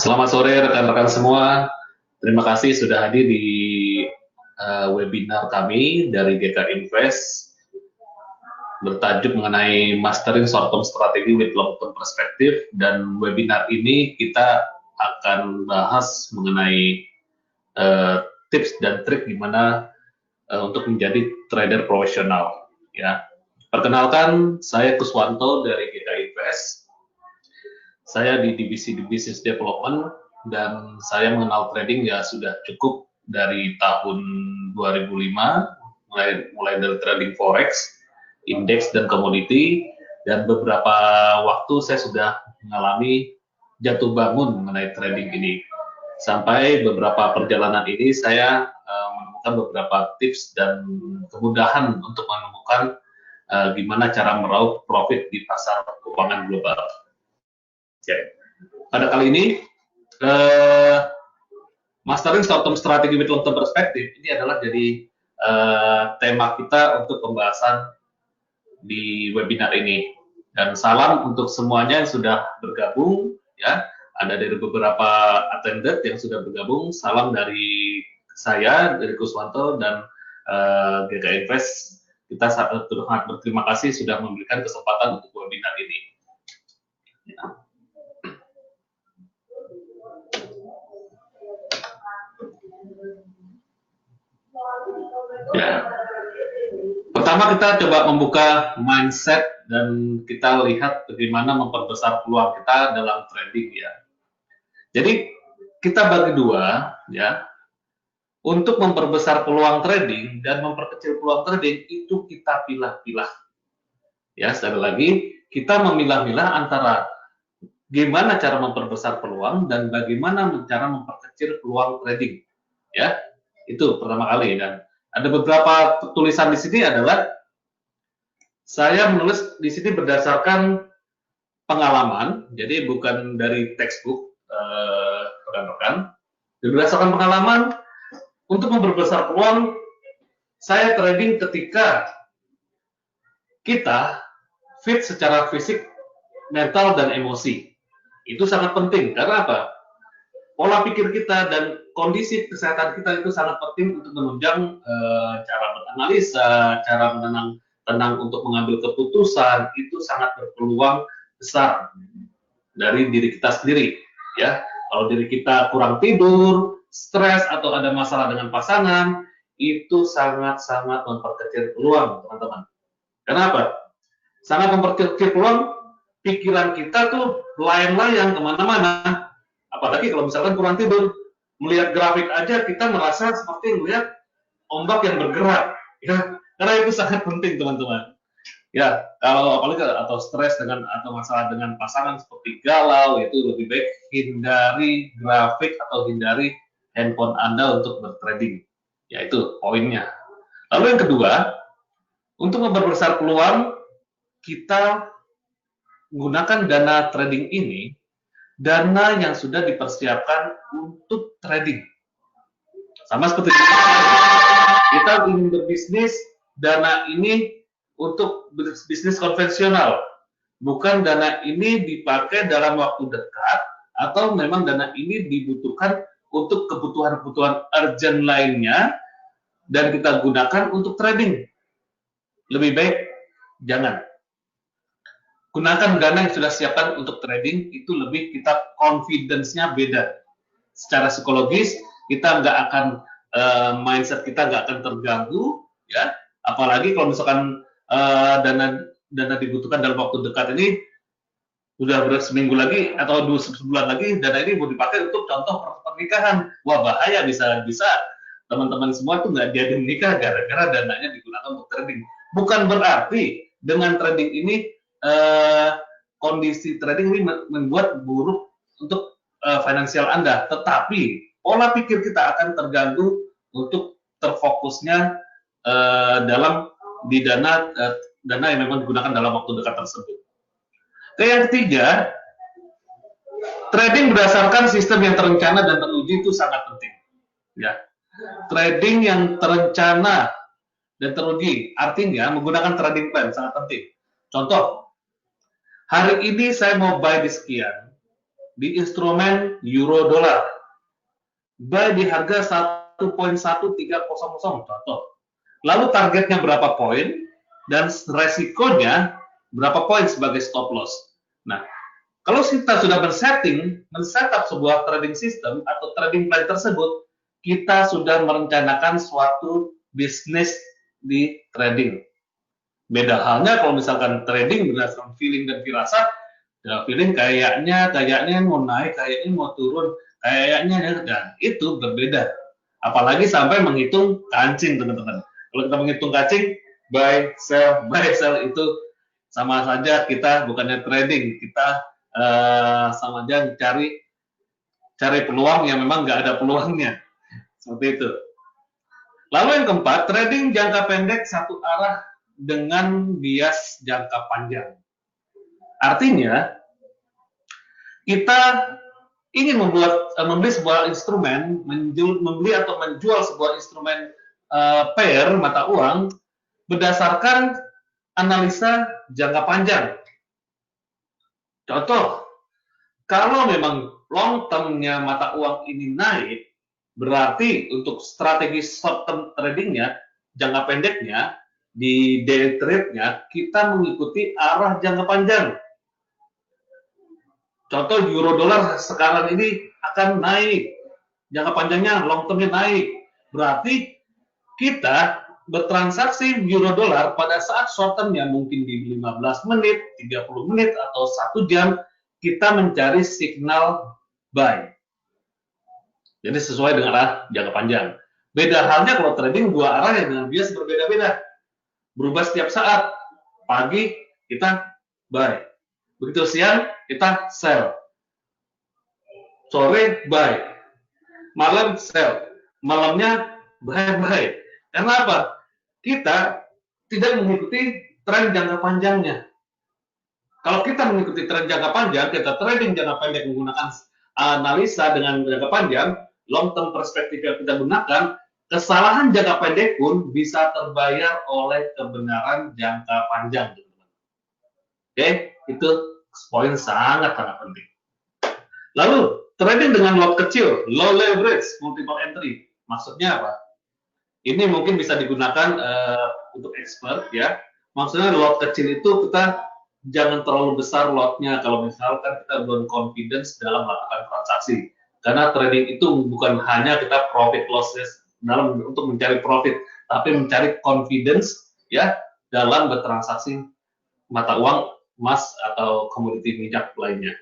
Selamat sore rekan-rekan semua. Terima kasih sudah hadir di webinar kami dari GK Invest bertajuk mengenai Mastering Short-Term Strategy with Long-Term Perspective, dan webinar ini kita akan bahas mengenai tips dan trik gimana untuk menjadi trader profesional. Ya, perkenalkan saya Kuswanto dari GK Invest. Saya di divisi Business Development dan saya mengenal trading ya sudah cukup dari tahun 2005, mulai dari trading forex, indeks dan komoditi, dan beberapa waktu saya sudah mengalami jatuh bangun mengenai trading ini. Sampai beberapa perjalanan ini saya menemukan beberapa tips dan kemudahan untuk menemukan gimana cara meraup profit di pasar keuangan global. Okay. Pada kali ini, Mastering Short-Term Strategy with Long-Term Perspective ini adalah jadi tema kita untuk pembahasan di webinar ini. Dan salam untuk semuanya yang sudah bergabung, ya. Ada dari beberapa attendant yang sudah bergabung. Salam dari saya, dari Kuswanto dan GK Invest. Kita sangat berterima kasih sudah memberikan kesempatan untuk webinar ini. Ya. Ya. Pertama kita coba membuka mindset dan kita lihat bagaimana memperbesar peluang kita dalam trading ya. Jadi kita bagi dua ya. Untuk memperbesar peluang trading dan memperkecil peluang trading itu kita pilah-pilah. Ya, sekali lagi kita memilah-milah antara gimana cara memperbesar peluang dan bagaimana cara memperkecil peluang trading. Ya. Itu pertama kali, dan ada beberapa tulisan di sini adalah saya menulis di sini berdasarkan pengalaman, jadi bukan dari textbook rekan-rekan. Berdasarkan pengalaman untuk memperbesar peluang, saya trading ketika kita fit secara fisik, mental dan emosi. Itu sangat penting karena apa? Pola pikir kita dan kondisi kesehatan kita itu sangat penting untuk menunjang cara beranalisa, cara tenang untuk mengambil keputusan, itu sangat berpeluang besar dari diri kita sendiri. Ya, kalau diri kita kurang tidur, stres atau ada masalah dengan pasangan, itu sangat-sangat memperkecil peluang, teman-teman. Kenapa? Sangat memperkecil peluang, pikiran kita tuh layang-layang kemana-mana. Apalagi kalau misalkan kurang tidur, melihat grafik aja kita merasa seperti melihat ombak yang bergerak, ya, karena itu sangat penting teman-teman. Ya, kalau apalagi atau stres atau masalah dengan pasangan seperti galau, itu lebih baik hindari grafik atau hindari handphone Anda untuk bertrading. Ya, itu poinnya. Lalu yang kedua, untuk memperbesar peluang, kita menggunakan dana trading ini, dana yang sudah dipersiapkan untuk trading. Sama seperti kita ingin berbisnis, dana ini untuk bisnis konvensional. Bukan dana ini dipakai dalam waktu dekat, atau memang dana ini dibutuhkan untuk kebutuhan-kebutuhan urgent lainnya, dan kita gunakan untuk trading. Lebih baik jangan. Gunakan dana yang sudah siapkan untuk trading, itu lebih kita confidence-nya beda. Secara psikologis, kita nggak akan, mindset kita nggak akan terganggu, ya. Apalagi kalau misalkan dana dibutuhkan dalam waktu dekat ini, sudah seminggu lagi atau 2 bulan lagi, dana ini mau dipakai untuk contoh pernikahan. Wah, bahaya, bisa teman-teman semua tuh nggak jadi menikah gara-gara dananya digunakan untuk trading. Bukan berarti dengan trading ini kondisi trading ini membuat buruk untuk finansial Anda, tetapi pola pikir kita akan terganggu untuk terfokusnya di dana yang memang digunakan dalam waktu dekat tersebut. Yang ketiga, trading berdasarkan sistem yang terencana dan teruji itu sangat penting. Ya, trading yang terencana dan teruji, artinya menggunakan trading plan sangat penting. Contoh, hari ini saya mau buy di sekian, di instrumen euro dolar. Buy di harga 1.1300 contoh. Lalu targetnya berapa poin dan resikonya berapa poin sebagai stop loss. Nah, kalau kita sudah men-setup sebuah trading system atau trading plan tersebut, kita sudah merencanakan suatu bisnis di trading. Beda halnya kalau misalkan trading berdasarkan feeling dan firasat, ya feeling kayaknya mau naik, kayaknya mau turun, kayaknya, dan itu berbeda. Apalagi sampai menghitung kancing, teman-teman. Kalau kita menghitung kancing, buy, sell itu sama saja kita bukannya trading, kita sama aja cari peluang yang memang nggak ada peluangnya. Seperti itu. Lalu yang keempat, trading jangka pendek satu arah dengan bias jangka panjang. Artinya, kita ingin membeli sebuah instrumen, membeli atau menjual sebuah instrumen pair mata uang berdasarkan analisa jangka panjang. Contoh, kalau memang long term-nya mata uang ini naik, berarti untuk strategi short term tradingnya, jangka pendeknya, di day trade-nya, kita mengikuti arah jangka panjang. Contoh euro dolar sekarang ini akan naik, jangka panjangnya long term-nya naik. Berarti kita bertransaksi euro dolar pada saat short term-nya mungkin di 15 menit, 30 menit, atau 1 jam, kita mencari signal buy. Jadi sesuai dengan arah jangka panjang. Beda halnya kalau trading dua arah yang dengan bias berbeda-beda. Berubah setiap saat. Pagi kita buy. Begitu siang kita sell. Sore buy. Malam sell. Malamnya buy. Karena apa? Kita tidak mengikuti tren jangka panjangnya. Kalau kita mengikuti tren jangka panjang, kita trading jangka pendek menggunakan analisa dengan jangka panjang, long term perspektif yang kita gunakan, kesalahan jangka pendek pun bisa terbayar oleh kebenaran jangka panjang. Oke, itu poin sangat-sangat penting. Lalu, trading dengan lot kecil, low leverage, multiple entry. Maksudnya apa? Ini mungkin bisa digunakan untuk expert ya. Maksudnya lot kecil itu kita jangan terlalu besar lotnya kalau misalkan kita belum confidence dalam melakukan transaksi. Karena trading itu bukan hanya kita profit losses dalam untuk mencari profit, tapi mencari confidence ya dalam bertransaksi mata uang, emas atau komoditi minyak lainnya.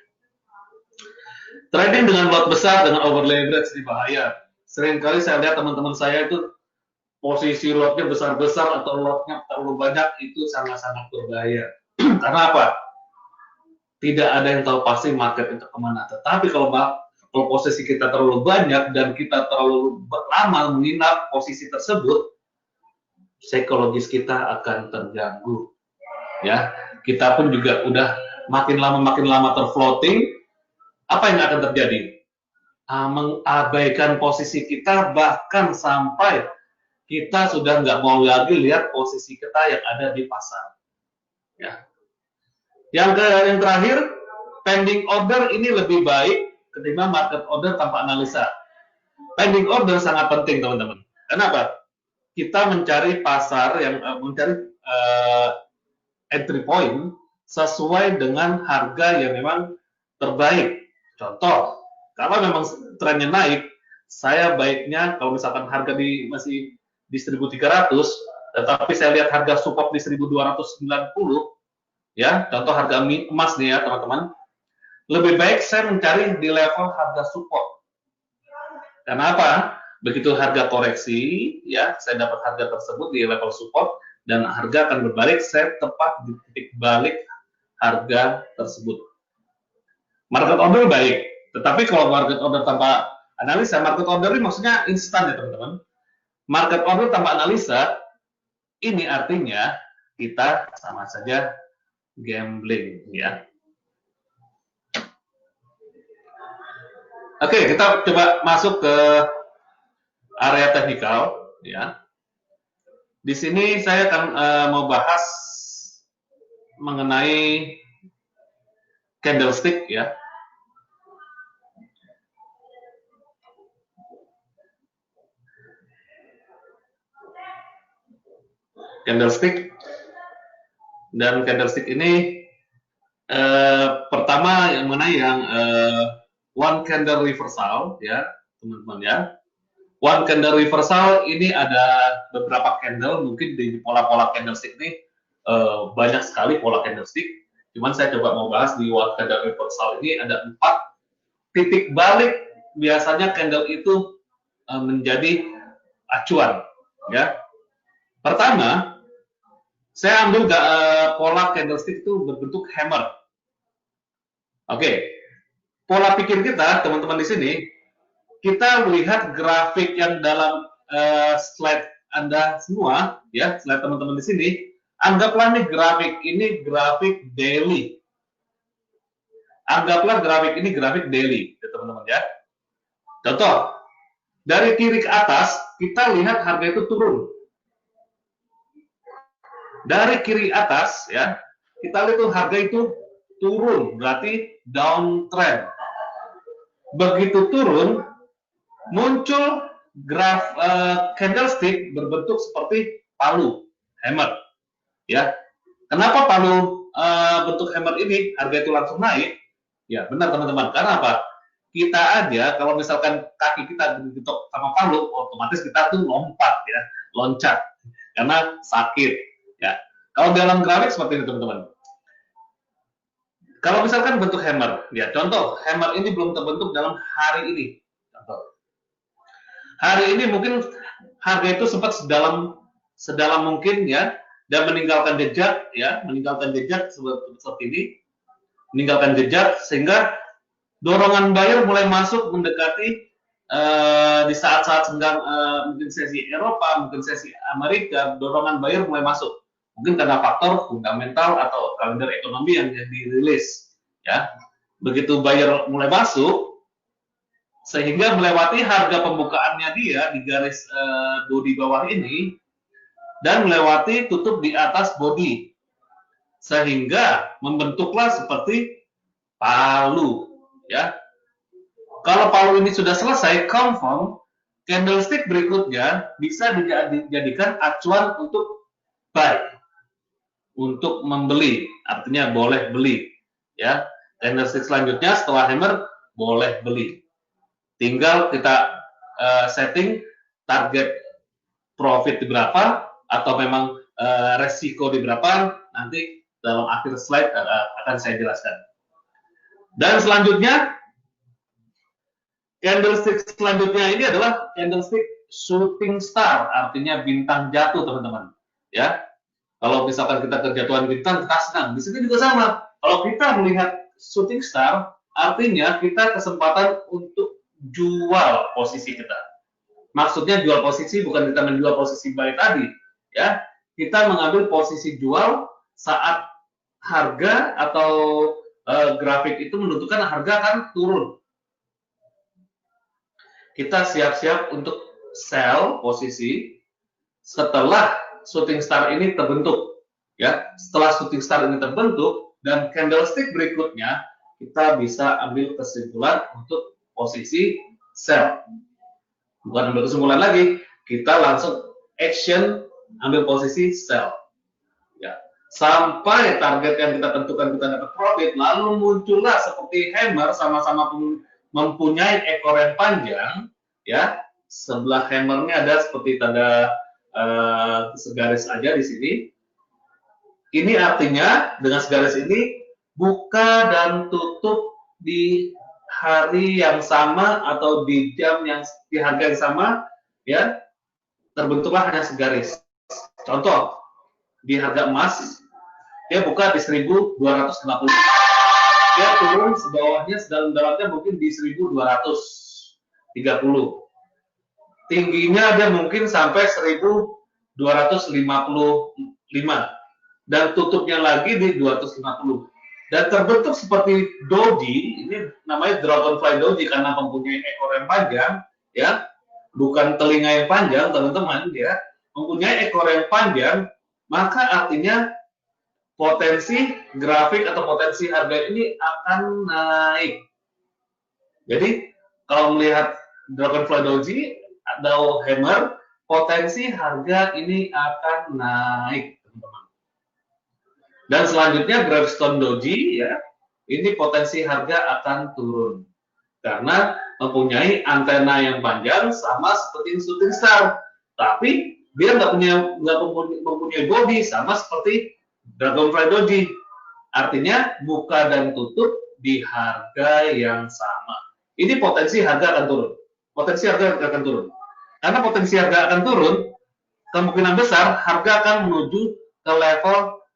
Trading dengan lot besar dengan over leverage ini bahaya. Seringkali saya lihat teman-teman saya itu posisi lotnya besar-besar atau lotnya terlalu banyak, itu sangat-sangat berbahaya. Karena apa? Tidak ada yang tahu pasti market itu kemana. Tetapi kalau posisi kita terlalu banyak dan kita terlalu lama menginap posisi tersebut, psikologis kita akan terganggu. Ya, kita pun juga udah makin lama terfloating. Apa yang akan terjadi? Mengabaikan posisi kita, bahkan sampai kita sudah nggak mau lagi lihat posisi kita yang ada di pasar. Ya. Yang terakhir, pending order ini lebih baik ketimbang market order tanpa analisa. Pending order sangat penting, teman-teman. Kenapa? Kita mencari pasar yang mencari entry point sesuai dengan harga yang memang terbaik. Contoh, kalau memang trennya naik, saya baiknya kalau misalkan harga masih di 1.300, tetapi saya lihat harga support di 1.290, ya, contoh harga emas nih ya teman-teman, lebih baik saya mencari di level harga support. Kenapa? Begitu harga koreksi, ya, saya dapat harga tersebut di level support dan harga akan berbalik, saya tepat di titik balik harga tersebut. Market order baik, tetapi kalau market order tanpa analisa, market order ini maksudnya instan ya teman-teman. Market order tanpa analisa, ini artinya kita sama saja gambling ya. Oke, kita coba masuk ke area teknikal ya. Di sini saya akan mau bahas mengenai candlestick ya. candlestick, dan candlestick ini pertama yang mana yang one candle reversal ya teman-teman ya. One candle reversal ini ada beberapa candle, mungkin di pola-pola candlestick ini banyak sekali pola candlestick. Cuman saya coba mau bahas di one candle reversal ini ada 4 titik balik biasanya candle itu menjadi acuan ya. Pertama, saya ambil pola candlestick itu berbentuk hammer. Oke, pola pikir kita teman-teman di sini, kita melihat grafik yang dalam slide Anda semua, ya, slide teman-teman di sini. Anggaplah nih grafik ini grafik daily. Anggaplah grafik ini grafik daily, ya, teman-teman ya. Contoh, dari kiri ke atas kita lihat harga itu turun. Dari kiri atas ya, kita lihat tuh harga itu turun, berarti downtrend. Begitu turun, muncul candlestick berbentuk seperti palu, hammer. Ya, kenapa palu bentuk hammer ini harga itu langsung naik? Ya benar teman-teman, karena apa? Kita aja kalau misalkan kaki kita digetok sama palu, otomatis kita tuh lompat ya, loncat karena sakit. Ya, kalau dalam grafik seperti ini teman-teman. Kalau misalkan bentuk hammer, ya contoh hammer ini belum terbentuk dalam hari ini. Contoh, hari ini mungkin harga itu sempat sedalam mungkin ya, dan meninggalkan jejak ya, meninggalkan jejak seperti ini, meninggalkan jejak sehingga dorongan buyer mulai masuk mendekati di saat-saat senggang mungkin sesi Eropa, mungkin sesi Amerika, dorongan buyer mulai masuk. Mungkin karena faktor fundamental atau kalender ekonomi yang dirilis ya. Begitu buyer mulai masuk sehingga melewati harga pembukaannya dia di garis body bawah ini dan melewati tutup di atas body sehingga membentuklah seperti palu ya. Kalau palu ini sudah selesai confirm, candlestick berikutnya bisa dijadikan acuan untuk buy, untuk membeli, artinya boleh beli ya. Candlestick selanjutnya setelah hammer boleh beli, tinggal kita setting target profit di berapa atau memang resiko di berapa, nanti dalam akhir slide akan saya jelaskan. Dan selanjutnya candlestick selanjutnya ini adalah candlestick shooting star, artinya bintang jatuh teman-teman ya. Kalau misalkan kita kejatuhan bintang, kita senang. Di sini juga sama. Kalau kita melihat shooting star, artinya kita kesempatan untuk jual posisi kita. Maksudnya jual posisi bukan kita menjual posisi buy tadi, ya. Kita mengambil posisi jual saat harga atau grafik itu menentukan harga akan turun. Kita siap-siap untuk sell posisi setelah shooting star ini terbentuk ya. Setelah shooting star ini terbentuk dan candlestick berikutnya, kita bisa ambil kesimpulan untuk posisi sell. Bukan ambil kesimpulan lagi, kita langsung action ambil posisi sell ya. Sampai target yang kita tentukan kita dapat profit, lalu muncullah seperti hammer, sama-sama mempunyai ekor yang panjang ya. Sebelah hammernya ada seperti tanda segaris aja di sini. Ini artinya dengan segaris ini buka dan tutup di hari yang sama atau di jam yang di harga yang sama ya, terbentuklah hanya segaris. Contoh di harga emas dia buka di 1250, dia turun sebawahnya sedalam-dalamnya mungkin di 1230, tingginya dia mungkin sampai 1255 dan tutupnya lagi di 250 dan terbentuk seperti doji. Ini namanya dragonfly doji karena mempunyai ekor yang panjang ya, bukan telinga yang panjang teman-teman ya, mempunyai ekor yang panjang, maka artinya potensi grafik atau potensi harga ini akan naik. Jadi kalau melihat dragonfly doji atau hammer, potensi harga ini akan naik, teman-teman. Dan selanjutnya Gravestone Doji, ya, ini potensi harga akan turun karena mempunyai antena yang panjang sama seperti shooting star, tapi dia nggak mempunyai body sama seperti Dragonfly Doji. Artinya buka dan tutup di harga yang sama. Ini potensi harga akan turun. Potensi harga akan turun. Karena potensi harga akan turun, kemungkinan besar harga akan menuju ke level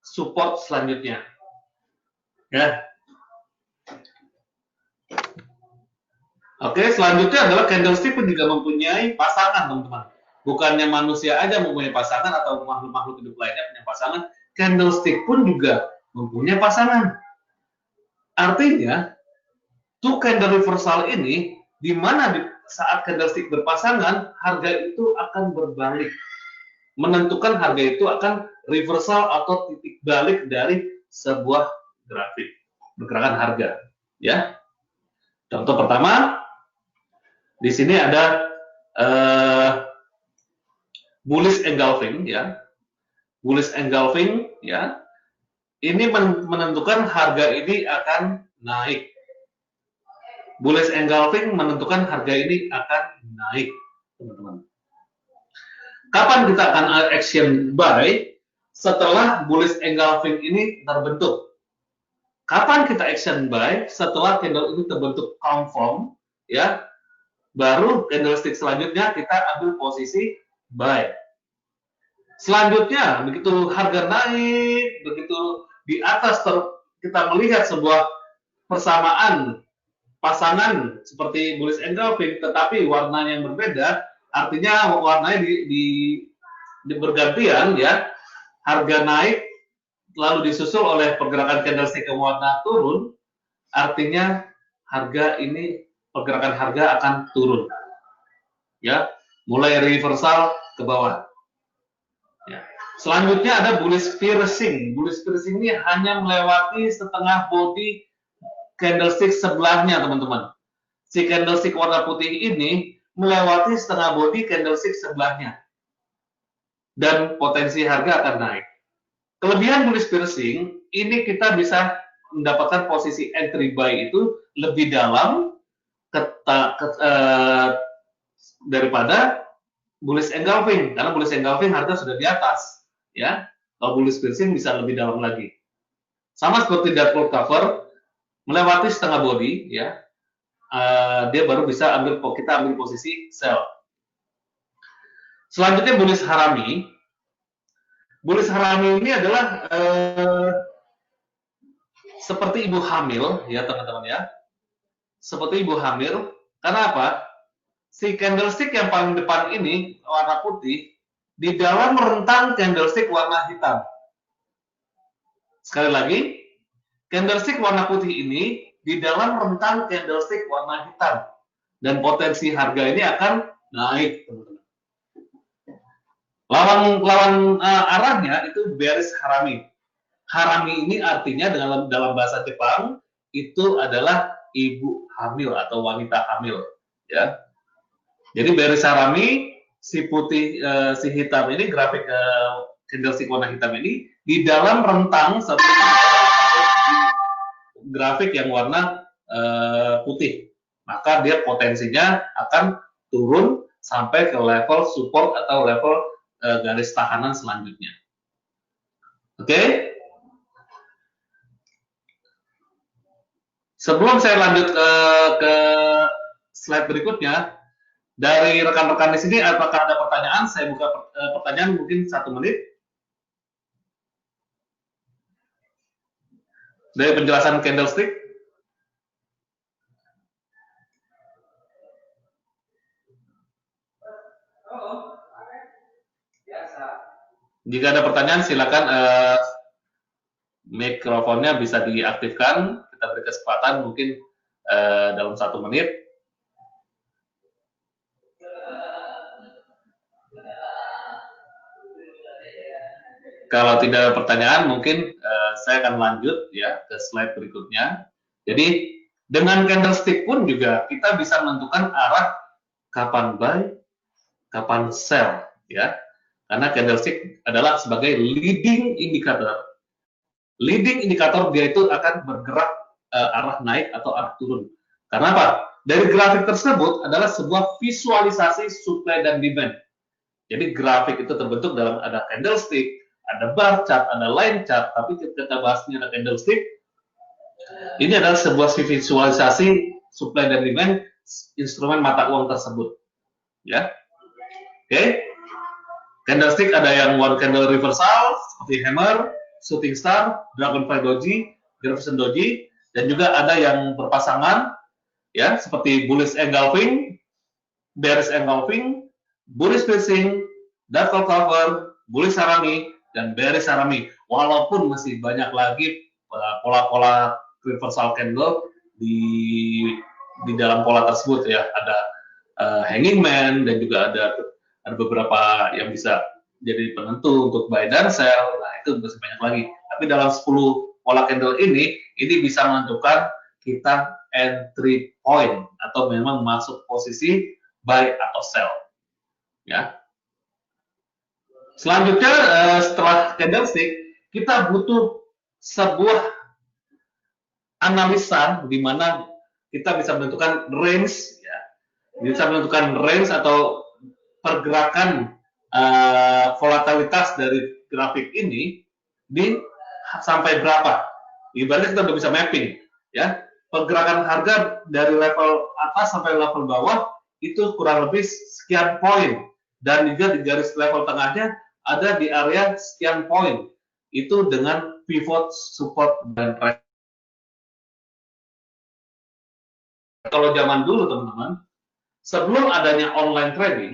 support selanjutnya. Ya. Oke, selanjutnya adalah candlestick pun juga mempunyai pasangan, teman-teman. Bukannya manusia aja mempunyai pasangan atau makhluk-makhluk hidup lainnya punya pasangan, candlestick pun juga mempunyai pasangan. Artinya, two candle reversal ini, di mana saat candlestick berpasangan, harga itu akan berbalik. Menentukan harga itu akan reversal atau titik balik dari sebuah grafik pergerakan harga. Ya, contoh pertama, di sini ada bullish engulfing, ya, bullish engulfing, ya. Ini menentukan harga ini akan naik. Bullish engulfing menentukan harga ini akan naik, teman-teman. Kapan kita akan action buy? Setelah bullish engulfing ini terbentuk. Kapan kita action buy? Setelah candle ini terbentuk confirm, ya. Baru candlestick selanjutnya kita ambil posisi buy. Selanjutnya, begitu harga naik, begitu di atas kita melihat sebuah persamaan pasangan seperti bullish engulfing, tetapi warnanya yang berbeda, artinya warnanya di bergantian, ya. Harga naik lalu disusul oleh pergerakan candlestick ke warna turun, artinya harga ini pergerakan harga akan turun, ya, mulai reversal ke bawah. Ya. Selanjutnya ada bullish piercing. Bullish piercing ini hanya melewati setengah body candlestick sebelahnya, teman-teman. Si candlestick warna putih ini melewati setengah body candlestick sebelahnya. Dan potensi harga akan naik. Kelebihan bullish piercing, ini kita bisa mendapatkan posisi entry buy itu lebih dalam daripada bullish engulfing, karena bullish engulfing harga sudah di atas, ya. Kalau bullish piercing bisa lebih dalam lagi. Sama seperti dark cloud cover, melewati setengah body, ya, dia baru bisa kita ambil posisi sell. Selanjutnya bullish harami. Bullish harami ini adalah seperti ibu hamil, ya teman-teman, ya. Seperti ibu hamil. Karena apa? Si candlestick yang paling depan ini warna putih di dalam rentang candlestick warna hitam. Sekali lagi, candlestick warna putih ini di dalam rentang candlestick warna hitam, dan potensi harga ini akan naik, teman-teman. Lawan arahnya itu bearish harami. Harami ini artinya dalam bahasa Jepang itu adalah ibu hamil atau wanita hamil, ya. Jadi bearish harami, si putih, si hitam ini, grafik candlestick warna hitam ini di dalam rentang seperti grafik yang warna putih, maka dia potensinya akan turun sampai ke level support atau level garis tahanan selanjutnya. Oke? Sebelum saya lanjut ke slide berikutnya, dari rekan-rekan di sini, apakah ada pertanyaan? Saya buka pertanyaan mungkin 1 menit. Dari penjelasan candlestick. Jika ada pertanyaan, silakan mikrofonnya bisa diaktifkan. Kita beri kesempatan mungkin dalam 1 menit. Kalau tidak ada pertanyaan, mungkin saya akan lanjut, ya, ke slide berikutnya. Jadi dengan candlestick pun juga kita bisa menentukan arah kapan buy, kapan sell, ya. Karena candlestick adalah sebagai leading indicator. Leading indicator dia itu akan bergerak arah naik atau arah turun. Karena apa? Dari grafik tersebut adalah sebuah visualisasi supply dan demand. Jadi grafik itu terbentuk dalam ada candlestick, ada bar chart, ada line chart, tapi kita bahasnya ada candlestick. Ini adalah sebuah visualisasi supply dan demand instrumen mata uang tersebut. Ya. Oke. Candlestick ada yang one candle reversal seperti hammer, shooting star, dragonfly doji, Jefferson doji, dan juga ada yang berpasangan ya seperti bullish engulfing, bearish engulfing, bullish piercing, dark cover, bullish harami, dan bearish harami. Walaupun masih banyak lagi pola-pola reversal candle di dalam pola tersebut ya, ada hanging man dan juga ada beberapa yang bisa jadi penentu untuk buy dan sell. Nah, itu masih banyak lagi. Tapi dalam 10 pola candle ini bisa menentukan kita entry point atau memang masuk posisi buy atau sell. Ya. Selanjutnya setelah candlestick, kita butuh sebuah analisa di mana kita bisa menentukan range ya. Bisa menentukan range atau pergerakan volatilitas dari grafik ini di sampai berapa. Ibaratnya kita udah bisa mapping ya. Pergerakan harga dari level atas sampai level bawah itu kurang lebih sekian poin, dan juga di garis level tengahnya ada di area sekian poin. Itu dengan pivot, support, dan resistance. Kalau zaman dulu teman-teman, sebelum adanya online trading,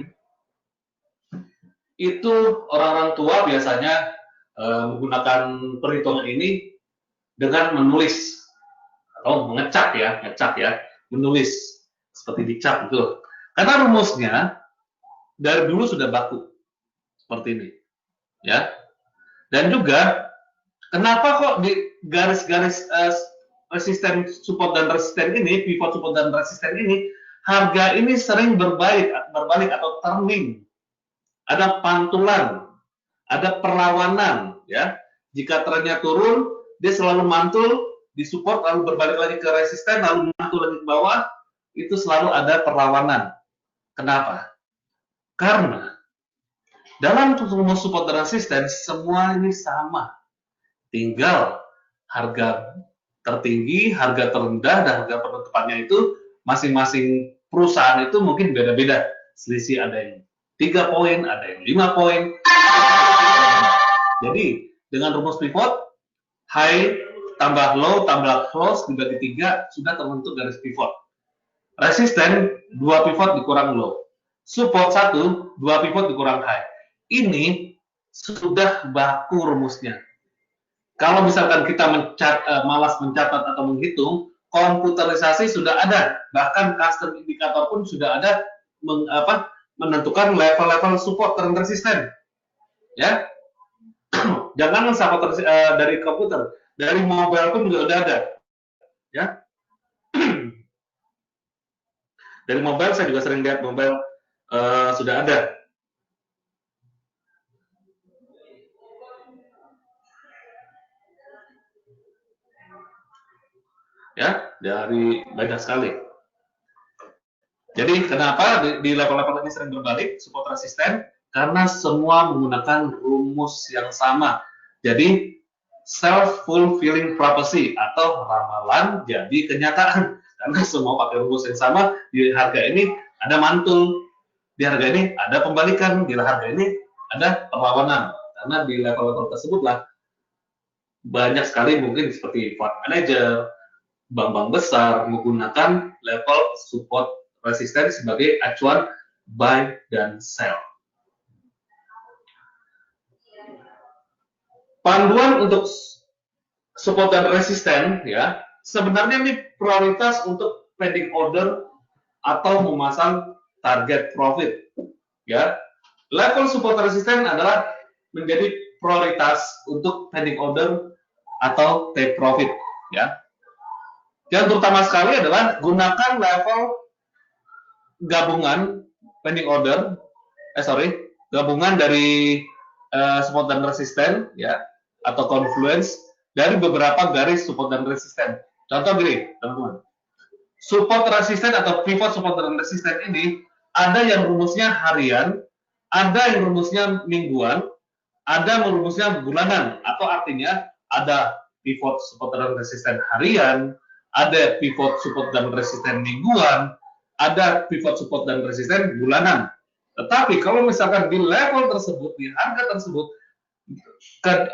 itu orang-orang tua biasanya menggunakan perhitungan ini dengan menulis atau mengecak ya, menulis seperti dicap itu. Karena rumusnya dari dulu sudah baku seperti ini, ya. Dan juga kenapa kok di garis-garis resisten, support dan resisten ini, pivot, support dan resisten ini, harga ini sering berbalik atau turning. Ada pantulan, ada perlawanan, ya. Jika trennya turun, dia selalu mantul di support, lalu berbalik lagi ke resisten, lalu mantul lagi ke bawah, itu selalu ada perlawanan. Kenapa? Karena dalam rumus support dan resisten semua ini sama. Tinggal harga tertinggi, harga terendah, dan harga penutupannya itu masing-masing perusahaan itu mungkin beda-beda. Selisih ada yang 3 poin, ada yang 5 poin. Jadi, dengan rumus pivot, high tambah low tambah close dibagi 3 sudah terbentuk garis pivot. Resisten 2 pivot dikurang low. Support 1, 2 pivot dikurang high. Ini sudah baku rumusnya. Kalau misalkan kita malas mencatat atau menghitung, komputerisasi sudah ada. Bahkan custom indikator pun sudah ada menentukan level-level support dan resisten. Ya. Jangan support dari komputer, dari mobile pun juga sudah ada. Ya. Dari mobile saya juga sering lihat mobile sudah ada. Ya, dari banyak sekali. Jadi kenapa di level-level ini sering berbalik support resisten? Karena semua menggunakan rumus yang sama. Jadi self-fulfilling prophecy atau ramalan jadi kenyataan. Karena semua pakai rumus yang sama, di harga ini ada mantul, di harga ini ada pembalikan, di harga ini ada perlawanan. Karena di level-level tersebutlah banyak sekali mungkin seperti fund manager, bank-bank besar menggunakan level support resisten sebagai acuan buy dan sell. Panduan untuk support dan resisten ya, sebenarnya ini prioritas untuk pending order atau memasang target profit ya. Level support resisten adalah menjadi prioritas untuk pending order atau take profit ya. Yang terutama sekali adalah gunakan level gabungan pending order gabungan dari support dan resisten, ya, atau confluence dari beberapa garis support dan resisten. Contoh gini, teman-teman. Support resisten atau pivot support dan resisten ini ada yang rumusnya harian, ada yang rumusnya mingguan, ada yang rumusnya bulanan, atau artinya ada pivot support dan resisten harian, ada pivot support dan resisten mingguan, ada pivot support dan resisten bulanan. Tetapi kalau misalkan di level tersebut, di harga tersebut,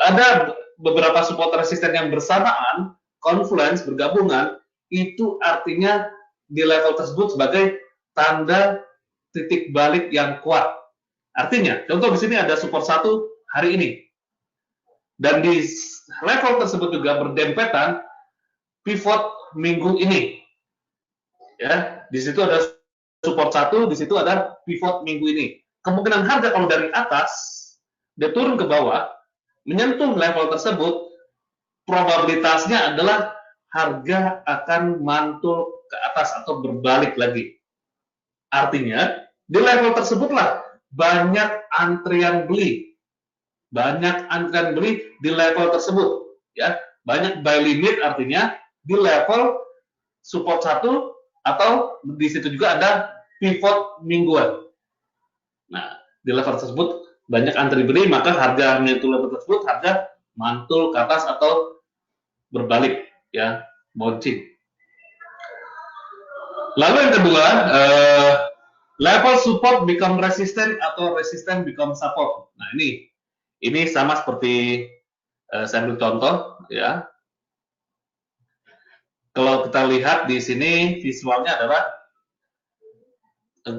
ada beberapa support resisten yang bersamaan, confluence, bergabungan, itu artinya di level tersebut sebagai tanda titik balik yang kuat. Artinya, contoh di sini ada support 1 hari ini. Dan di level tersebut juga berdempetan pivot minggu ini. Ya, di situ ada support 1, di situ ada pivot minggu ini. Kemungkinan harga kalau dari atas dia turun ke bawah menyentuh level tersebut, probabilitasnya adalah harga akan mantul ke atas atau berbalik lagi. Artinya di level tersebutlah banyak antrian beli, di level tersebut, ya, banyak buy limit, artinya di level support 1 atau di situ juga ada pivot mingguan. Nah, di level tersebut banyak antri beli, maka harga menyentuh level tersebut, harga mantul ke atas atau berbalik, ya, bouncing. Lalu yang kedua, level support become resistant atau resistant become support. Nah, ini sama seperti saya ambil contoh, ya. Kalau kita lihat di sini visualnya adalah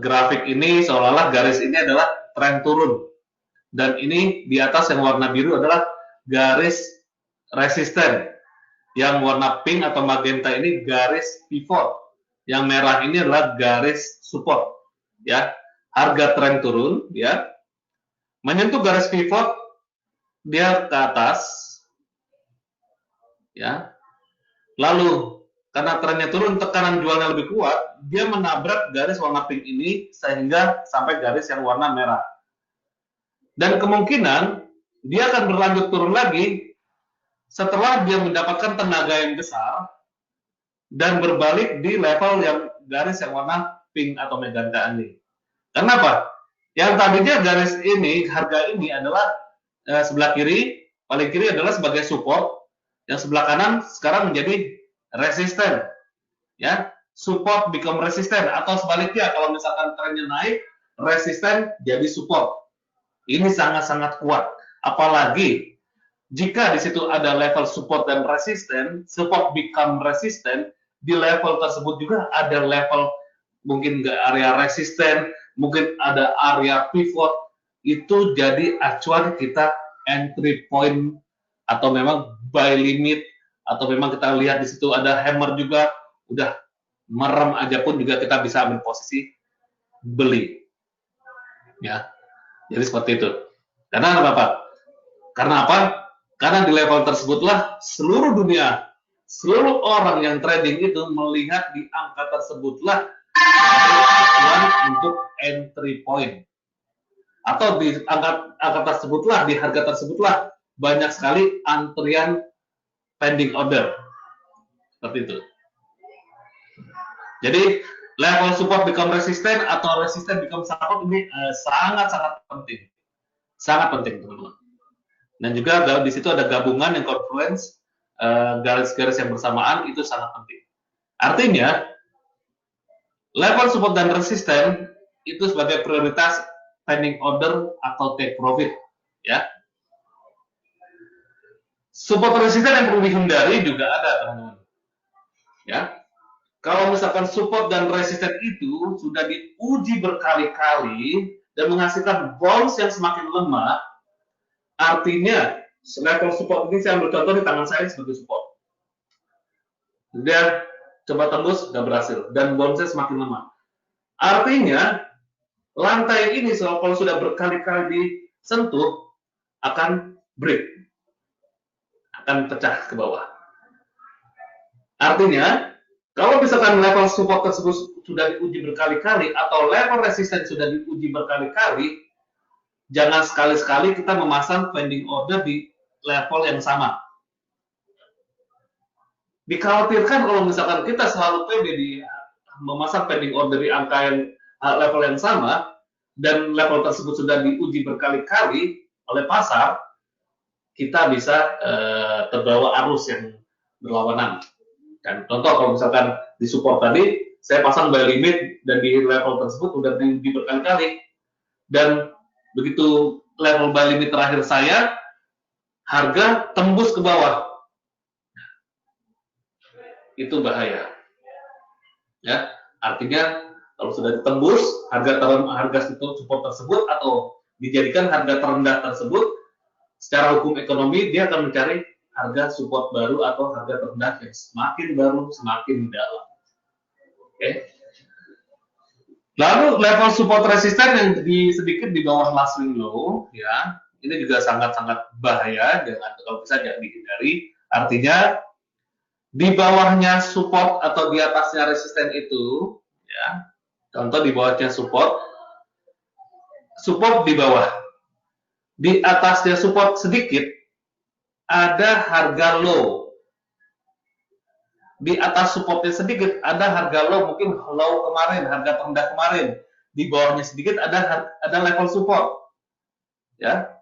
grafik ini seolah-olah garis ini adalah tren turun, dan ini di atas yang warna biru adalah garis resisten, yang warna pink atau magenta ini garis pivot, yang merah ini adalah garis support, ya. Harga tren turun, ya, menyentuh garis pivot, dia ke atas, ya. Lalu karena trennya turun, tekanan jualnya lebih kuat, dia menabrak garis warna pink ini sehingga sampai garis yang warna merah. Dan kemungkinan dia akan berlanjut turun lagi setelah dia mendapatkan tenaga yang besar dan berbalik di level yang garis yang warna pink atau magenta ini. Kenapa? Yang tadinya garis ini, harga ini adalah sebelah kiri, paling kiri adalah sebagai support, yang sebelah kanan sekarang menjadi resisten, ya. Support become resisten, atau sebaliknya kalau misalkan trennya naik, resisten jadi support. Ini sangat-sangat kuat, apalagi jika di situ ada level support dan resisten, support become resisten, di level tersebut juga ada level mungkin area resisten, mungkin ada area pivot, itu jadi acuan kita entry point atau memang buy limit, atau memang kita lihat di situ ada hammer juga, udah merem aja pun juga kita bisa ambil posisi beli, ya. Jadi seperti itu. Karena apa? Karena apa? Karena di level tersebutlah seluruh dunia, seluruh orang yang trading itu melihat di angka tersebutlah untuk entry point, atau di angka tersebutlah, di harga tersebutlah banyak sekali antrian pending order, seperti itu. Jadi level support become resistant atau resistant become support ini sangat-sangat penting, sangat penting, teman-teman. Dan juga di situ ada gabungan yang confluence, garis-garis yang bersamaan, itu sangat penting. Artinya level support dan resisten itu sebagai prioritas pending order atau take profit, ya. Support resisten yang perlu dihindari juga ada, teman-teman, ya. Kalau misalkan support dan resisten itu sudah diuji berkali-kali dan menghasilkan bounce yang semakin lemah, artinya level support ini, saya ambil contoh di tangan saya sebagai support, dia coba tembus, nggak berhasil, dan bounce-nya semakin lemah. Artinya lantai ini kalau sudah berkali-kali disentuh akan break, akan pecah ke bawah. Artinya kalau misalkan level support tersebut sudah diuji berkali-kali atau level resisten sudah diuji berkali-kali, jangan sekali-sekali kita memasang pending order di level yang sama. Dikhawatirkan kalau misalkan kita selalu pede di memasang pending order di angka yang level yang sama, dan level tersebut sudah diuji berkali-kali oleh pasar, kita bisa terbawa arus yang berlawanan. Dan contoh kalau misalkan di support tadi, saya pasang buy limit dan di level tersebut sudah diuji berkali-kali, dan begitu level buy limit terakhir saya, harga tembus ke bawah. Itu bahaya. Ya, artinya kalau sudah ditembus harga support tersebut atau dijadikan harga terendah tersebut, secara hukum ekonomi dia akan mencari harga support baru atau harga terendah yang semakin baru semakin dalam. Oke. Lalu level support resisten yang sedikit di bawah last swing low, ya, ini juga sangat-sangat bahaya, kalau bisa jangan dihindari. Artinya di bawahnya support atau di atasnya resisten itu, ya, contoh di bawahnya support di bawah, di atasnya support sedikit ada harga low, di atas supportnya sedikit ada harga low, mungkin low kemarin, harga terendah kemarin, di bawahnya sedikit ada level support, ya.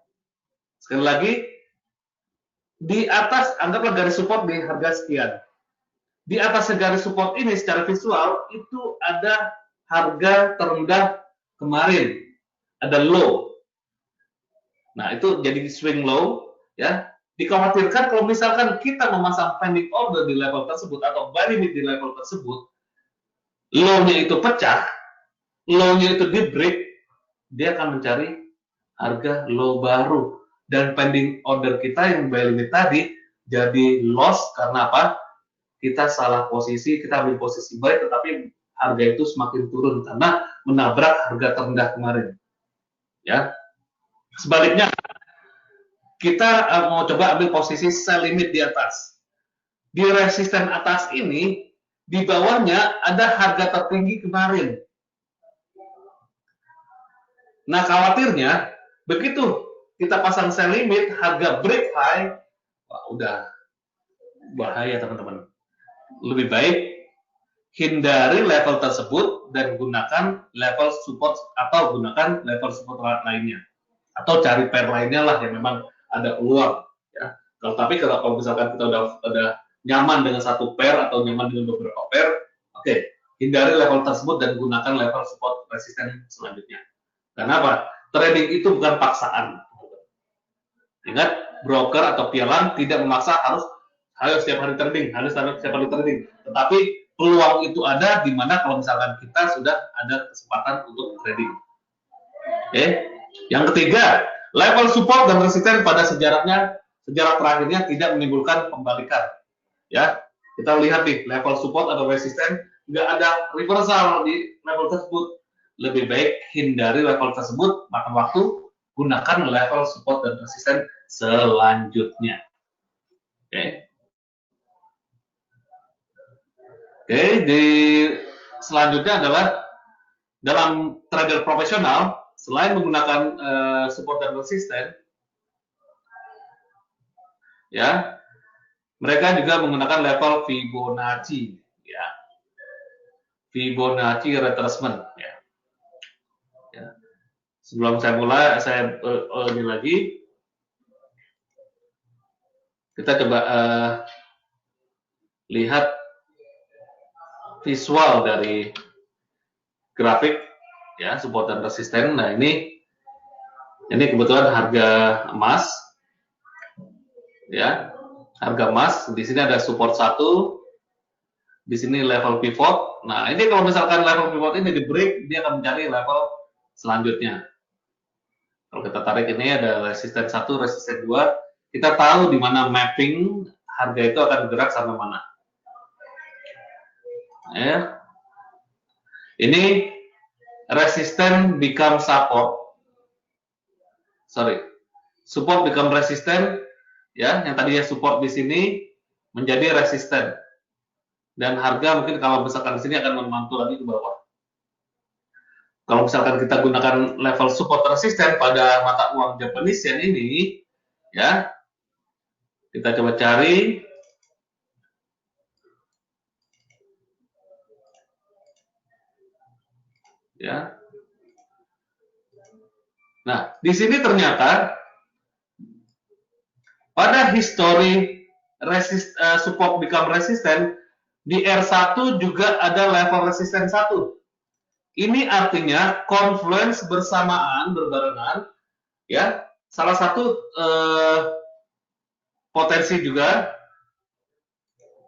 Sekali lagi, di atas anggaplah garis support di harga sekian. Di atas garis support ini secara visual itu ada harga terendah kemarin, ada low. Nah, itu jadi swing low, ya. Dikhawatirkan kalau misalkan kita memasang pending order di level tersebut atau buy limit di level tersebut, low-nya itu pecah, low-nya itu di break, dia akan mencari harga low baru, dan pending order kita yang buy limit tadi jadi loss. Karena apa? Kita salah posisi, kita ambil posisi buy, tetapi harga itu semakin turun karena menabrak harga terendah kemarin. Ya, sebaliknya kita mau coba ambil posisi sell limit di atas. Di resisten atas ini, di bawahnya ada harga tertinggi kemarin. Nah, khawatirnya begitu kita pasang sell limit, harga break high, wah, udah bahaya teman-teman. Lebih baik hindari level tersebut dan gunakan level support atau gunakan level support lainnya, atau cari pair lainnya lah yang memang ada peluang, ya. Tapi kalau misalkan kita udah nyaman dengan satu pair atau nyaman dengan beberapa pair, oke, hindari level tersebut dan gunakan level support resisten selanjutnya. Kenapa? Trading itu bukan paksaan. Ingat, broker atau pialang tidak memaksa harus setiap hari trading, tetapi peluang itu ada di mana kalau misalkan kita sudah ada kesempatan untuk trading. Oke. Yang ketiga, level support dan resisten pada sejarah terakhirnya tidak menimbulkan pembalikan. Ya, kita lihat nih, level support atau resisten nggak ada reversal di level tersebut. Lebih baik hindari level tersebut, makan waktu, gunakan level support dan resisten selanjutnya. Oke. Oke, selanjutnya adalah dalam trader profesional, selain menggunakan support dan resisten, ya, mereka juga menggunakan level Fibonacci, ya, Fibonacci retracement, ya. Sebelum saya mulai, saya ini lagi, kita coba lihat visual dari grafik, ya, support dan resisten. Nah, ini kebetulan harga emas, ya, harga emas. Di sini ada support 1, di sini level pivot. Nah, ini kalau misalkan level pivot ini di break, dia akan mencari level selanjutnya. Kalau kita tarik ini ada resisten 1, resisten 2, kita tahu di mana mapping harga itu akan bergerak sampai mana. Ya. Ini resisten become support. Support become resisten, ya, yang tadinya support di sini menjadi resisten. Dan harga mungkin kalau misalkan di sini akan memantul lagi ke bawah. Kalau misalkan kita gunakan level support resisten pada mata uang Japanese yen ini, ya, kita coba cari. Ya. Nah, di sini ternyata pada history support become resistant, di R1 juga ada level resisten 1. Ini artinya confluence bersamaan, berbarengan, ya. Salah satu potensi juga,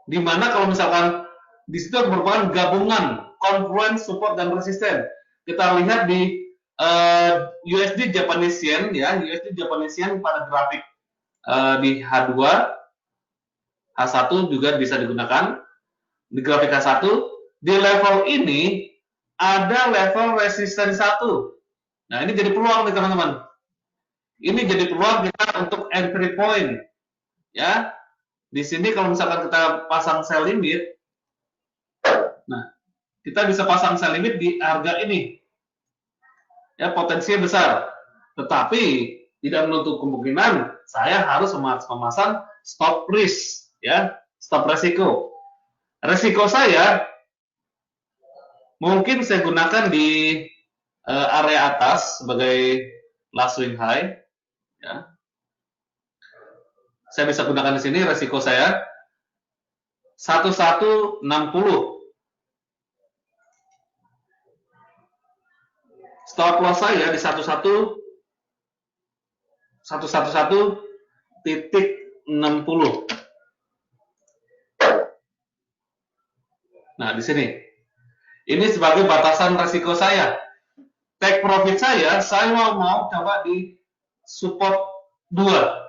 di mana kalau misalkan di situ merupakan gabungan confluence, support, dan resisten. Kita lihat di USD Japanese Yen, ya, USD Japanese Yen pada grafik di H2, H1 juga bisa digunakan. Di grafik H1, di level ini ada level resisten 1. Nah, ini jadi peluang nih teman-teman. Ini jadi peluang kita untuk entry point. Ya, di sini kalau misalkan kita pasang sell limit, nah, kita bisa pasang sell limit di harga ini. Ya, potensinya besar. Tetapi tidak menutup kemungkinan saya harus memasang stop risk, ya, stop resiko. Resiko saya mungkin saya gunakan di area atas sebagai last swing high, ya. Saya bisa gunakan di sini resiko saya 1160. Stop loss saya di 111.60. Nah, di sini. Ini sebagai batasan resiko saya. Take profit saya mau coba di support 2.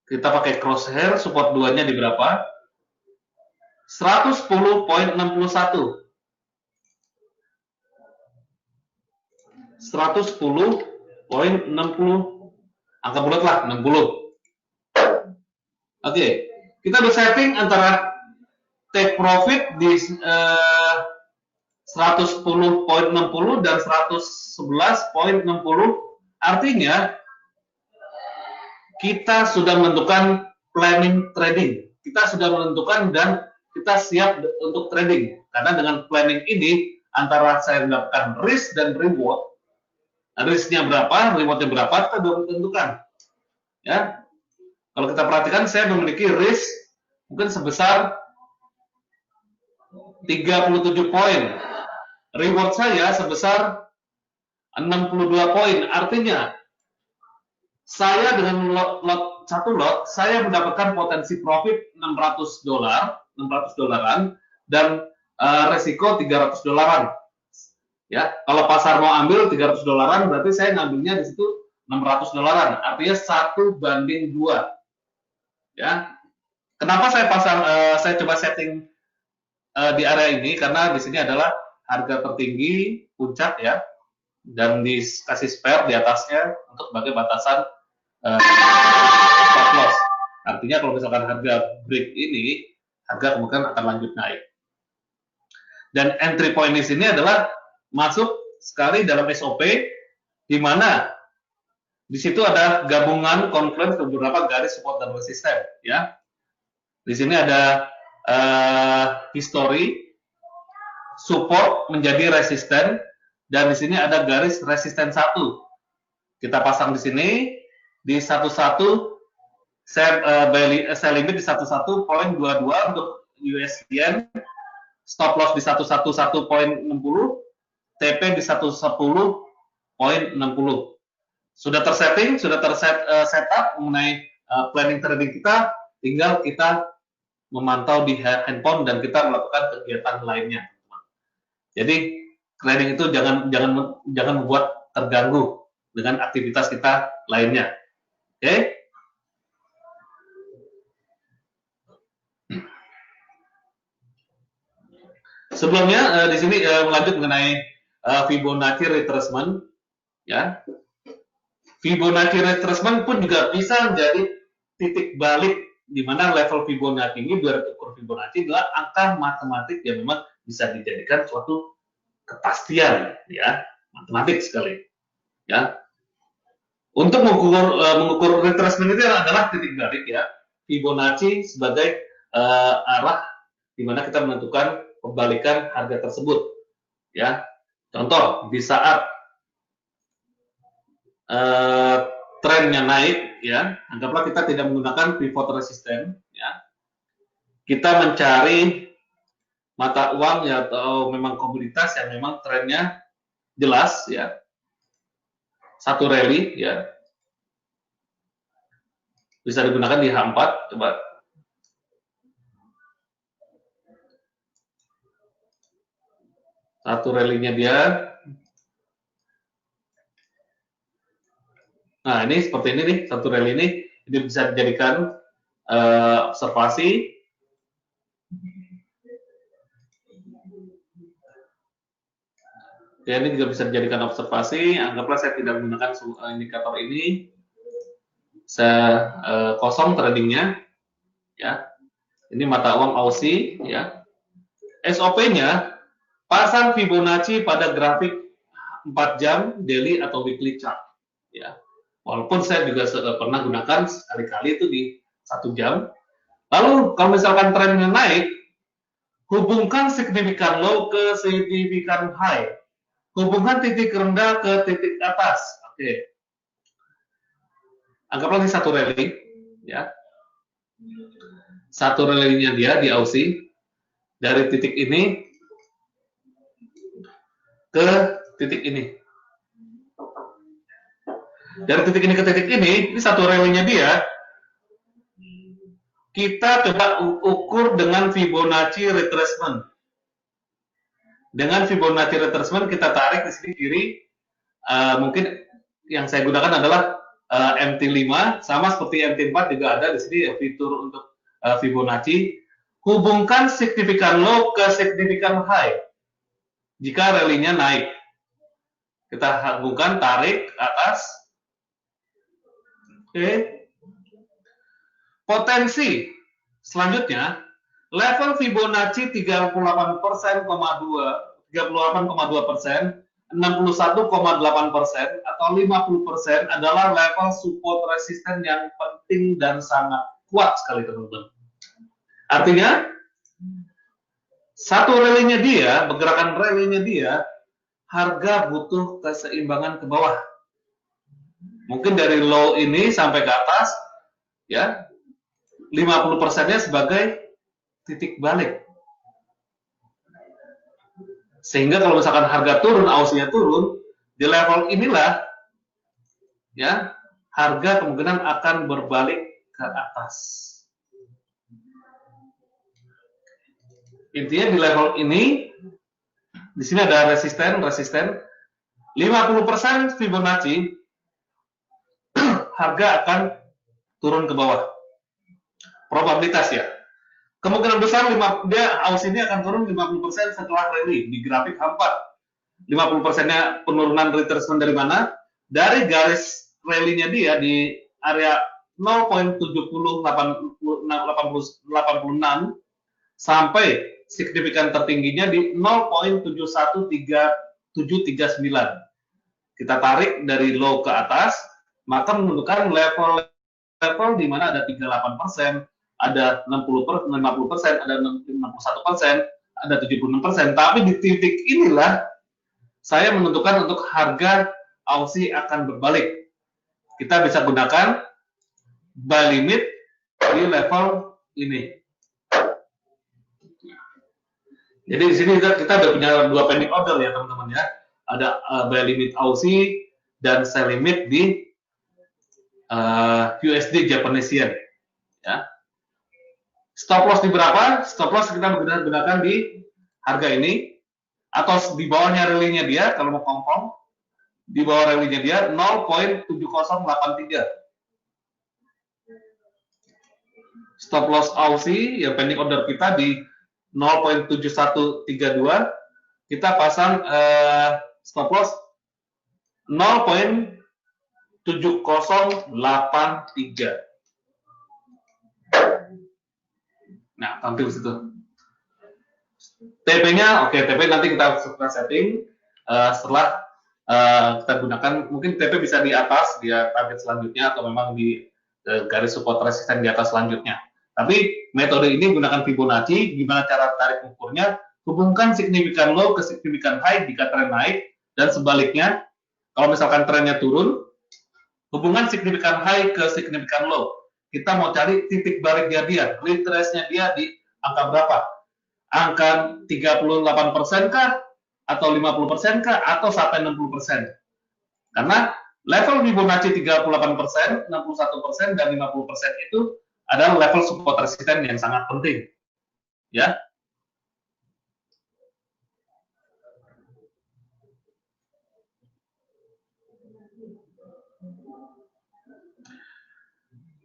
Kita pakai crosshair, support 2-nya di berapa? 110.61. 110.60. Angka bulat lah, 60. Oke, kita bersetting antara take profit di 110.60 dan 111.60. Artinya kita sudah menentukan planning trading. Kita sudah menentukan dan kita siap untuk trading. Karena dengan planning ini antara saya mendapatkan risk dan reward. Risknya berapa, rewardnya berapa, kita sudah menentukan. Ya, kalau kita perhatikan saya memiliki risk mungkin sebesar 37 poin. Reward saya sebesar 62 poin. Artinya saya dengan satu lot, saya mendapatkan potensi profit $600 dan resiko $300. Ya, kalau pasar mau ambil $300, berarti saya ngambilnya di situ $600. Artinya 1:2. Ya. Kenapa saya saya coba setting di area ini? Karena di sini adalah harga tertinggi puncak, ya, dan dikasih spare di atasnya untuk sebagai batasan stop loss. Artinya kalau misalkan harga break ini, harga kemungkinan akan lanjut naik. Dan entry point di sini adalah masuk sekali dalam SOP, di mana di situ ada gabungan confluence beberapa garis support dan resisten, ya. Di sini ada history, support menjadi resisten, dan di sini ada garis resisten 1. Kita pasang di sini di 11 sell limit di 11.22 untuk US yen, stop loss di 111.60, TP di 110.60. Sudah tersetting, sudah setup mengenai planning trading kita, tinggal kita memantau di handphone dan kita melakukan kegiatan lainnya. Jadi trading itu jangan membuat terganggu dengan aktivitas kita lainnya. Oke? Sebelumnya di sini melanjut mengenai Fibonacci retracement, ya. Fibonacci retracement pun juga bisa menjadi titik balik di mana level Fibonacci ini, 200 ukur Fibonacci adalah angka matematik yang memang bisa dijadikan suatu kepastian, ya. matematik sekali. Ya, untuk mengukur retracement itu adalah titik balik ya, Fibonacci sebagai arah di mana kita menentukan pembalikan harga tersebut. Ya, contoh di saat trennya naik, ya, anggaplah kita tidak menggunakan pivot resisten, ya, kita mencari mata uang ya atau memang komoditas yang memang trennya jelas, ya, satu rally, ya, bisa digunakan di H4, coba. Satu rally-nya dia. Nah, ini seperti ini nih, satu rally ini bisa dijadikan observasi. Ya, ini juga bisa dijadikan observasi. Anggaplah saya tidak menggunakan indikator ini. Saya kosong tradingnya. Ya, ini mata uang Aussie. Ya, SOP-nya pasang Fibonacci pada grafik 4 jam daily atau weekly chart. Ya, walaupun saya juga pernah gunakan sekali-kali itu di 1 jam. Lalu kalau misalkan trennya naik, hubungkan signifikan low ke signifikan high. Hubungkan titik rendah ke titik atas. Oke. Anggaplah ini satu rally, ya. Satu rally-nya dia di Aussie dari titik ini ke titik ini. Dari titik ini ke titik ini satu rally-nya dia. Kita coba ukur dengan Fibonacci retracement. Dengan Fibonacci retracement kita tarik di sini kiri. Mungkin yang saya gunakan adalah MT5, sama seperti MT4 juga ada di sini fitur untuk Fibonacci. Hubungkan signifikan low ke signifikan high jika rally-nya naik. Kita hubungkan, tarik ke atas. Oke. Potensi selanjutnya level Fibonacci 38,2%, 61,8% atau 50% adalah level support resisten yang penting dan sangat kuat sekali, teman-teman. Artinya satu rally-nya dia, pergerakan rally-nya dia, harga butuh keseimbangan ke bawah. Mungkin dari low ini sampai ke atas, ya, 50%-nya sebagai titik balik. Sehingga kalau misalkan harga turun, Aussie-nya turun, di level inilah, ya, harga kemungkinan akan berbalik ke atas. Intinya di level ini, di sini ada resisten, 50% Fibonacci, harga akan turun ke bawah. Probabilitas ya. Kemungkinan besar Aussie ini akan turun 50% setelah rally di grafik H4. 50%-nya penurunan retracement dari mana? Dari garis rally-nya dia di area 0.7086 sampai signifikan tertingginya di 0.713739. Kita tarik dari low ke atas, maka menentukan level di mana ada 38%, ada 50%, ada 61%, ada 76%. Tapi di titik inilah saya menentukan untuk harga Aussie akan berbalik. Kita bisa gunakan buy limit di level ini. Jadi di sini kita ada punya dua pending order ya, teman-teman ya. Ada buy limit Aussie dan sell limit di USD Japanese Yen. Ya. Stop loss di berapa? Stop loss kita gunakan di harga ini atau di bawahnya rally-nya dia kalau mau kompong, di bawah rally-nya dia 0.7083. Stop loss Aussie yang pending order kita di 0.7132, kita pasang stop loss 0.7083. Nah, tampil situ. TP-nya, oke, TP nanti kita setting setelah kita gunakan, mungkin TP bisa di atas dia target selanjutnya, atau memang di garis support resisten di atas selanjutnya. Tapi metode ini gunakan Fibonacci. Gimana cara tarik ukurnya? Hubungkan signifikan low ke signifikan high jika tren naik, dan sebaliknya kalau misalkan trennya turun, hubungan signifikan high ke signifikan low. Kita mau cari titik baliknya dia, retrace-nya dia di angka berapa? Angka 38% kah? Atau 50% kah? Atau sampai 60%? Karena level Fibonacci 38%, 61%, dan 50% itu adalah level support resisten yang sangat penting. Ya.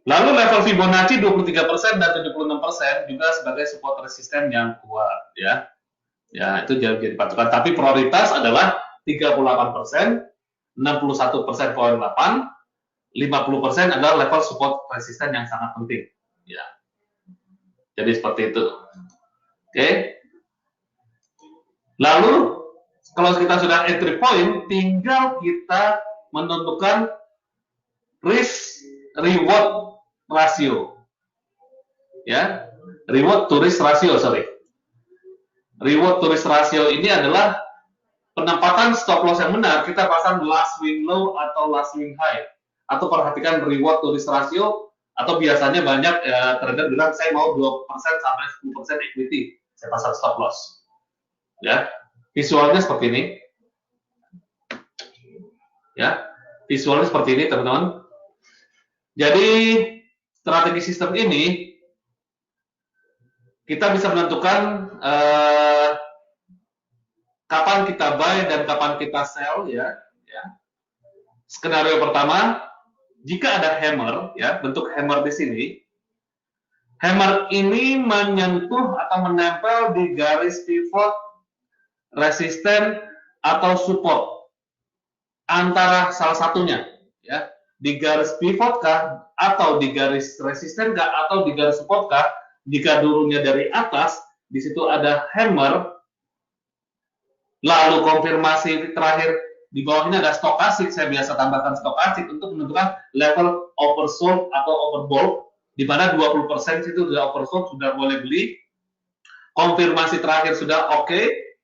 Lalu level Fibonacci 23% dan 76% juga sebagai support resisten yang kuat, ya. Ya, itu jadi patokan. Tapi prioritas adalah 38%, 61,8%, 50% adalah level support resisten yang sangat penting. Ya. Jadi seperti itu. Oke. Lalu kalau kita sudah entry point, tinggal kita menentukan risk reward ratio. Ya, reward to risk ratio, sorry. Reward to risk ratio ini adalah penempatan stop loss yang benar. Kita pasang last swing low atau last swing high. Atau perhatikan reward to risk ratio, atau biasanya banyak trader bilang saya mau 2% sampai 10% equity. Saya pasang stop loss. Ya, visualnya seperti ini. Ya, visualnya seperti ini, teman-teman. Jadi strategi sistem ini kita bisa menentukan kapan kita buy dan kapan kita sell, ya. Skenario pertama, jika ada hammer, ya, bentuk hammer di sini, hammer ini menyentuh atau menempel di garis pivot, resisten atau support antara salah satunya, ya, di garis pivot kah, atau di garis resisten kah, atau di garis support kah. Jika turunnya dari atas, di situ ada hammer, lalu konfirmasi terakhir di bawah ini ada stokastik. Saya biasa tambahkan stokastik untuk menentukan level oversold atau overbought, di mana 20% itu sudah oversold, sudah boleh beli. Konfirmasi terakhir sudah oke,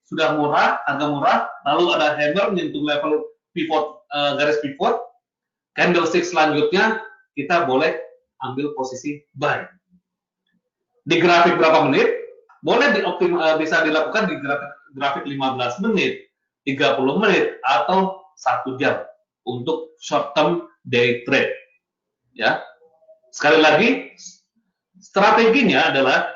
sudah murah, harga murah, lalu ada hammer menyentuh level pivot, garis pivot. Candlestick selanjutnya kita boleh ambil posisi buy. Di grafik berapa menit? Boleh bisa dilakukan di grafik 15 menit, 30 menit, atau 1 jam untuk short term day trade. Ya. Sekali lagi, strateginya adalah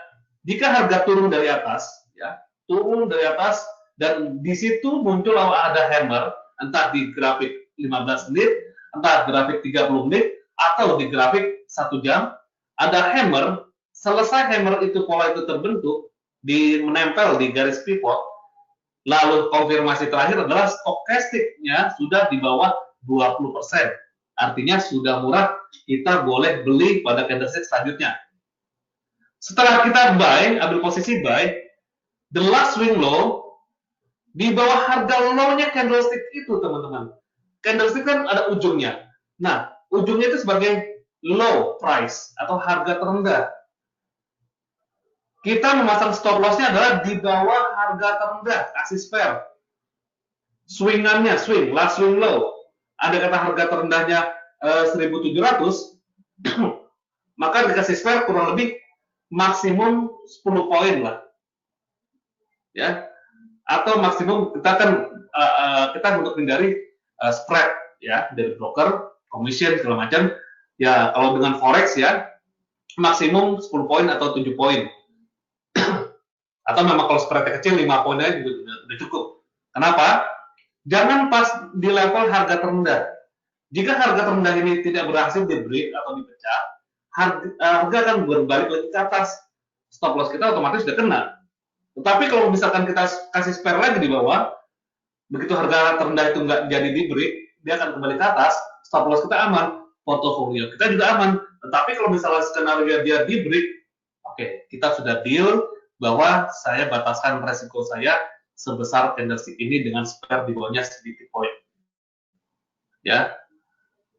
jika harga turun dari atas, ya, turun dari atas, dan di situ muncul ada hammer, entah di grafik 15 menit, entah grafik 30 menit, atau di grafik 1 jam, ada hammer. Selesai hammer itu, pola itu terbentuk, menempel di garis pivot, lalu konfirmasi terakhir adalah stokastiknya sudah di bawah 20%. Artinya sudah murah, kita boleh beli pada candlestick selanjutnya. Setelah kita buy, ambil posisi buy, the last swing low, di bawah harga low-nya candlestick itu, teman-teman. Candlestick kan ada ujungnya. Nah, ujungnya itu sebagai low price atau harga terendah. Kita memasang stop loss-nya adalah di bawah harga terendah, kasih spare. Swingannya, last swing low. Ada kata harga terendahnya 1.700, maka dikasih spare kurang lebih maksimum 10 poin lah. Ya. Atau maksimum kita kan kita untuk menghindari spread, ya, dari broker, commission segala macam. Ya, kalau dengan forex, ya, maksimum 10 poin atau 7 poin. Atau memang kalau spreadnya kecil 5 poin aja juga udah cukup. Kenapa? Jangan pas di level harga terendah. Jika harga terendah ini tidak berhasil di break atau dipecah, harga akan berbalik lagi ke atas. Stop loss kita otomatis sudah kena. Tetapi kalau misalkan kita kasih spare lagi di bawah, begitu harga terendah itu nggak jadi di break, dia akan kembali ke atas, stop loss kita aman, portofolio kita juga aman. Tetapi kalau misalnya skenario dia di break, oke, kita sudah deal bahwa saya bataskan resiko saya sebesar candlestick ini dengan spare di bawahnya sedikit poin. Ya,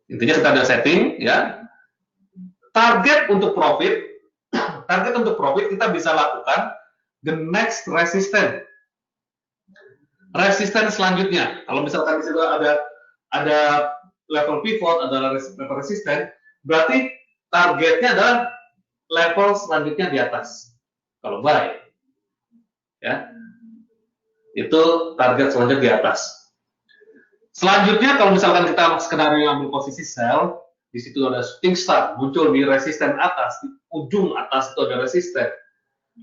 intinya kita ada setting, ya. Target untuk profit kita bisa lakukan the next resistance. Resistance selanjutnya, kalau misalkan di situ ada level pivot, ada level resistance, berarti targetnya adalah level selanjutnya di atas. Kalau buy, ya, itu target selanjutnya di atas. Selanjutnya, kalau misalkan kita skenario ambil posisi sell, di situ ada shooting star muncul di resisten atas, di ujung atas itu ada resisten.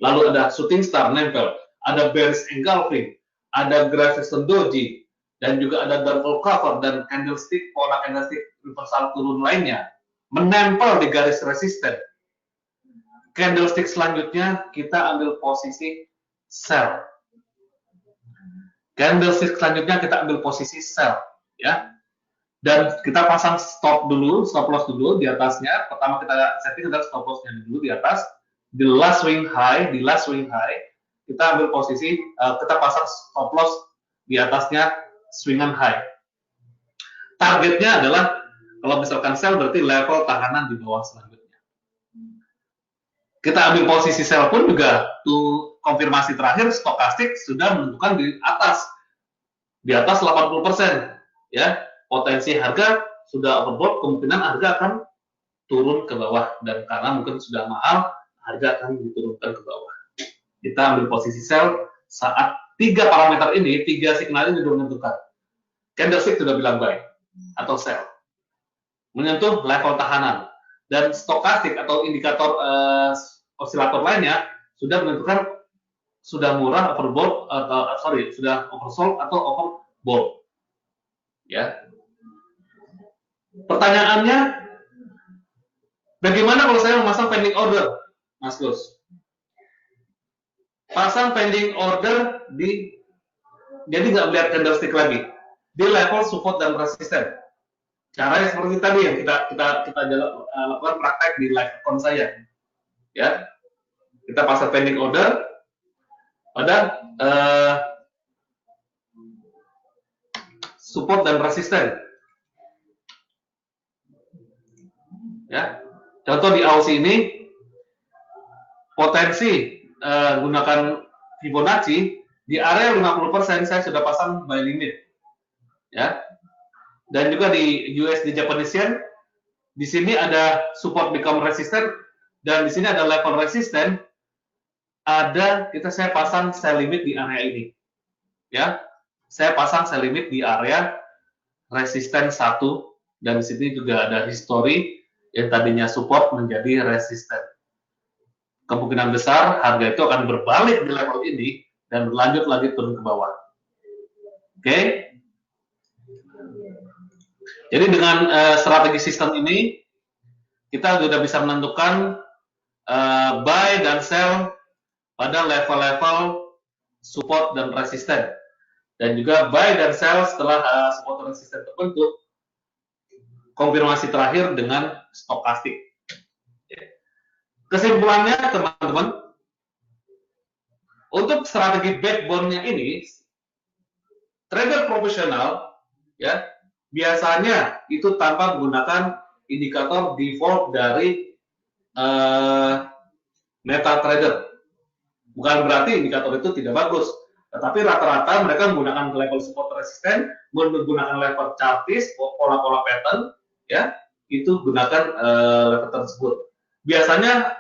Lalu ada shooting star nempel, ada bearish engulfing, ada Graveston doji, dan juga ada double cover dan candlestick, pola candlestick reversal turun lainnya menempel di garis resisten. Candlestick selanjutnya kita ambil posisi sell. Candlestick selanjutnya kita ambil posisi sell, ya. Dan kita pasang stop loss dulu di atasnya. Pertama kita setting adalah stop lossnya dulu di atas. Di last swing high, kita ambil posisi, kita pasang stop loss di atasnya swingan high. Targetnya adalah, kalau misalkan sell berarti level tahanan di bawah selanjutnya. Kita ambil posisi sell pun juga, tuh konfirmasi terakhir stokastik sudah menentukan di atas 80%, ya. Potensi harga sudah overbought, kemungkinan harga akan turun ke bawah, dan karena mungkin sudah mahal, harga akan diturunkan ke bawah. Kita ambil posisi sell saat 3 parameter ini, 3 signal ini sudah menentukan. Candlestick sudah bilang buy atau sell, menyentuh level tahanan, dan stokastik atau indikator osilator lainnya sudah menentukan sudah murah, overbought, sudah oversold atau overbought, ya. Pertanyaannya, bagaimana kalau saya memasang pending order, Mas Gus? Pasang pending order jadi nggak melihat candlestick lagi, di level support dan resisten. Caranya seperti tadi yang kita lakukan praktek di live account saya, ya. Kita pasang pending order pada support dan resisten. Ya, contoh di Aussie ini potensi gunakan Fibonacci di area 50% saya sudah pasang buy limit, ya. Dan juga di USD Japanese Yen di sini ada support become resistant, dan di sini ada level resisten, saya pasang sell limit di area ini, ya. Saya pasang sell limit di area resisten 1, dan di sini juga ada history yang tadinya support menjadi resisten. Kemungkinan besar harga itu akan berbalik di level ini dan berlanjut lagi turun ke bawah. Oke? Jadi dengan strategi sistem ini kita sudah bisa menentukan buy dan sell pada level-level support dan resisten, dan juga buy dan sell setelah support dan resisten terbentuk. Konfirmasi terakhir dengan stokastik. Kesimpulannya, teman-teman, untuk strategi backbone-nya ini, trader profesional, ya, biasanya itu tanpa menggunakan indikator default dari MetaTrader. Bukan berarti indikator itu tidak bagus, tetapi rata-rata mereka menggunakan level support resisten, menggunakan level chartis, pola-pola pattern, ya, itu gunakan level tersebut. Biasanya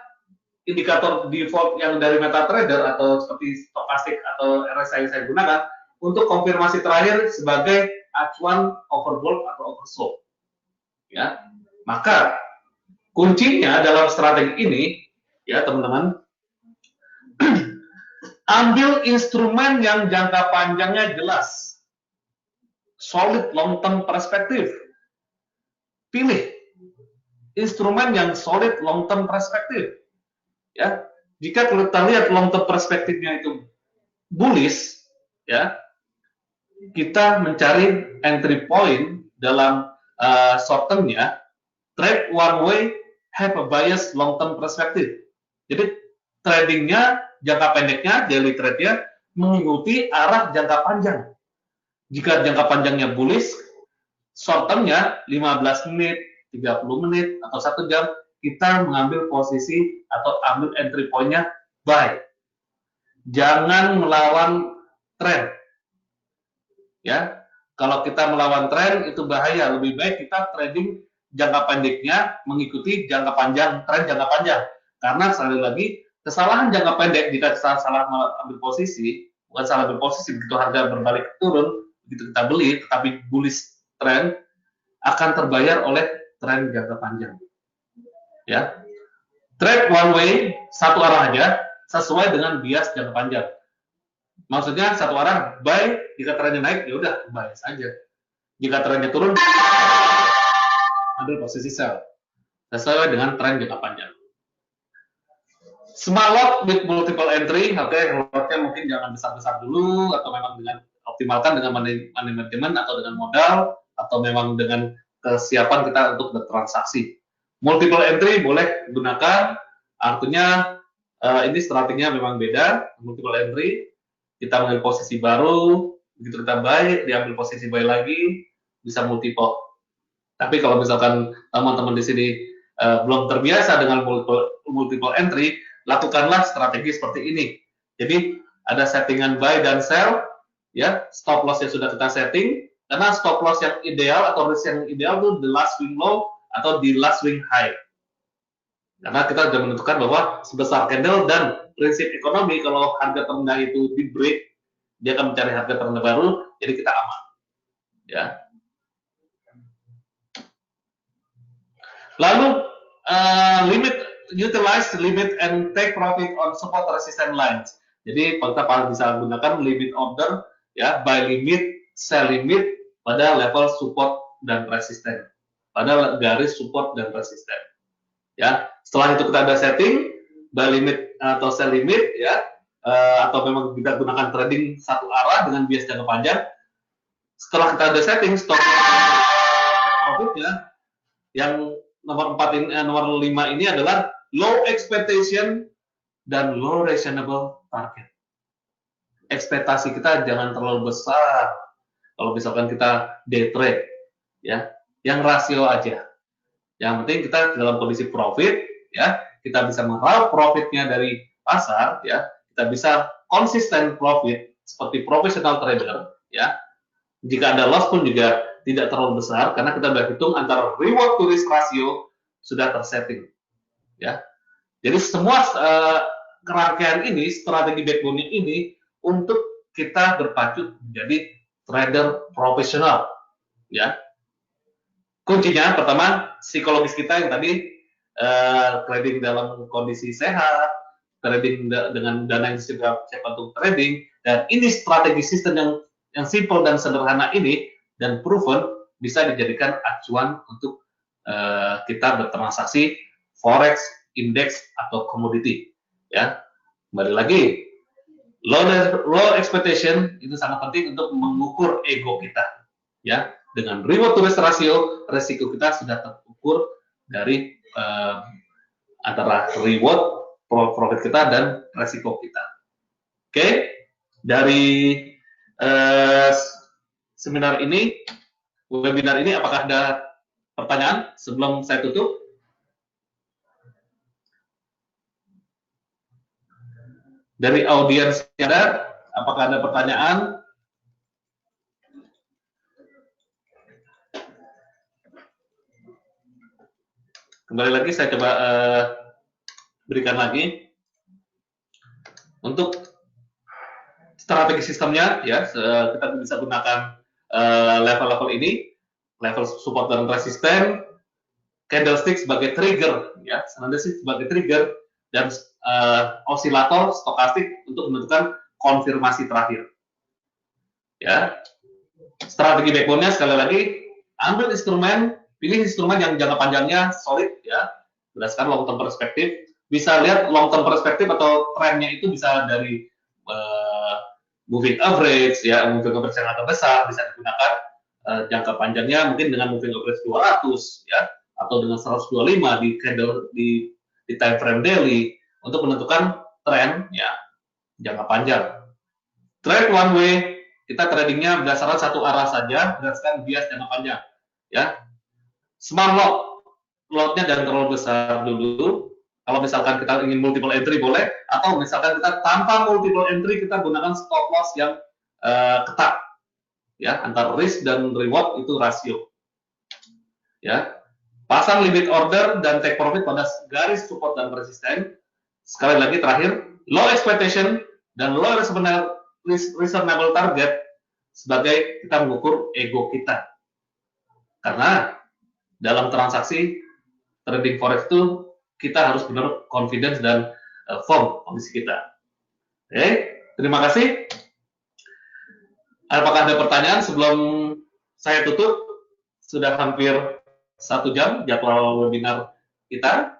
indikator default yang dari MetaTrader atau seperti stokastik atau RSI yang saya gunakan untuk konfirmasi terakhir sebagai acuan overbought atau oversold, ya. Maka kuncinya dalam strategi ini, ya teman-teman, ambil instrumen yang jangka panjangnya jelas, solid long term perspektif. Pilih instrumen yang solid long term perspektif, ya. Jika kita lihat long term perspektifnya itu bullish, ya, kita mencari entry point dalam short term-nya, trade one way, have a bias long term perspektif. Jadi tradingnya jangka pendeknya, daily trade-nya mengikuti arah jangka panjang. Jika jangka panjangnya bullish, short term-nya 15 menit, 30 menit, atau 1 jam, kita mengambil posisi atau ambil entry point-nya buy. Jangan melawan tren. Ya, kalau kita melawan tren itu bahaya. Lebih baik kita trading jangka pendeknya mengikuti jangka panjang, tren jangka panjang. Karena sekali lagi, kesalahan jangka pendek jika kita salah ambil posisi, bukan salah ambil posisi, begitu harga berbalik turun, begitu kita beli, tetapi bullish tren akan terbayar oleh tren jangka panjang. Ya, trade one way, satu arah aja, sesuai dengan bias jangka panjang. Maksudnya satu arah buy, jika trennya naik ya udah buy saja. Jika trennya turun, ambil posisi sell sesuai dengan tren jangka panjang. Small lot with multiple entry, oke, lotnya mungkin jangan besar-besar dulu, atau memang dengan optimalkan dengan money management atau dengan modal, atau memang dengan kesiapan kita untuk bertransaksi. Multiple entry boleh gunakan, artinya ini strateginya memang beda. Multiple entry, kita mengambil posisi baru, begitu kita buy, diambil posisi buy lagi, bisa multiple. Tapi kalau misalkan teman-teman di sini belum terbiasa dengan multiple entry, lakukanlah strategi seperti ini. Jadi ada settingan buy dan sell, ya, stop loss yang sudah kita setting, karena stop loss yang ideal atau risk yang ideal itu the last swing low atau the last swing high. Karena kita sudah menentukan bahwa sebesar candle dan prinsip ekonomi kalau harga terendah itu di break, dia akan mencari harga terendah baru, jadi kita aman. Ya. Lalu utilize limit and take profit on support resistance lines. Jadi kita bisa gunakan limit order, ya, buy limit, sell limit pada level support dan resisten, pada garis support dan resisten. Ya, setelah itu kita ada setting buy limit atau sell limit, ya, atau memang kita gunakan trading satu arah dengan bias jangka panjang. Setelah kita ada setting stop profitnya, yang nomor 4 ini, nomor 5 ini adalah low expectation dan low reasonable target. Ekspektasi kita jangan terlalu besar. Kalau misalkan kita day trade, ya, yang rasio aja. Yang penting kita dalam kondisi profit, ya, kita bisa meraup profitnya dari pasar, ya, kita bisa konsisten profit seperti professional trader, ya. Jika ada loss pun juga tidak terlalu besar karena kita sudah hitung antara reward to risk ratio sudah tersetting, ya. Jadi semua kerangkaian ini, strategi backbone ini untuk kita berpacu menjadi trader profesional, ya. Kuncinya pertama psikologis kita yang tadi, trading dalam kondisi sehat, trading dengan dana yang siap untuk trading, dan ini strategi sistem yang simple dan sederhana ini dan proven bisa dijadikan acuan untuk kita bertransaksi forex, indeks atau komoditi, ya. Kembali lagi, low expectation itu sangat penting untuk mengukur ego kita, ya. Dengan reward to risk ratio, resiko kita sudah terukur dari antara reward profit kita dan resiko kita. Oke, dari seminar ini, webinar ini, apakah ada pertanyaan sebelum saya tutup? Dari audiens yang ada, apakah ada pertanyaan? Kembali lagi saya coba berikan lagi untuk strategi sistemnya, ya. Kita bisa gunakan level-level ini, level support dan resisten, candlestick sebagai trigger, ya, candlestick sebagai trigger, dan osilator stokastik untuk menentukan konfirmasi terakhir, ya. Strategi backbone-nya sekali lagi, ambil instrumen, pilih instrumen yang jangka panjangnya solid, ya, berdasarkan long term perspektif. Bisa lihat long term perspektif atau trennya itu bisa dari moving average, ya, moving average yang agak besar bisa digunakan. Jangka panjangnya mungkin dengan moving average 200, ya, atau dengan 125 di candle di time frame daily untuk menentukan tren, ya, jangka panjang. Trade one way, kita tradingnya berdasarkan satu arah saja, berdasarkan bias jangka panjang. ya. Smart lotnya jangan terlalu besar dulu. Kalau misalkan kita ingin multiple entry boleh, atau misalkan kita tanpa multiple entry kita gunakan stop loss yang ketat, ya, antara risk dan reward itu rasio, ya. Pasang limit order dan take profit pada garis support dan resisten. Sekali lagi terakhir, low expectation dan low reasonable target sebagai kita mengukur ego kita. Karena dalam transaksi trading forex itu kita harus benar confidence dan firm kondisi kita. Oke, terima kasih. Apakah ada pertanyaan sebelum saya tutup? Sudah hampir 1 jam jadwal webinar kita.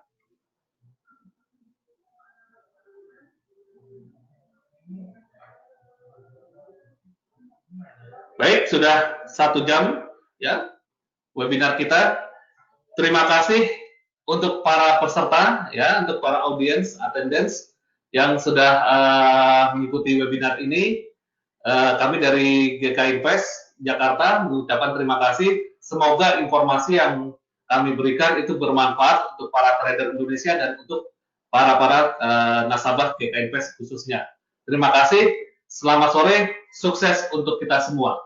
Baik, sudah 1 jam ya webinar kita. Terima kasih untuk para peserta, ya, untuk para audiens, attendance yang sudah mengikuti webinar ini. Kami dari GK Invest Jakarta mengucapkan terima kasih. Semoga informasi yang kami berikan itu bermanfaat untuk para trader Indonesia dan untuk para nasabah GK Invest khususnya. Terima kasih. Selamat sore, sukses untuk kita semua.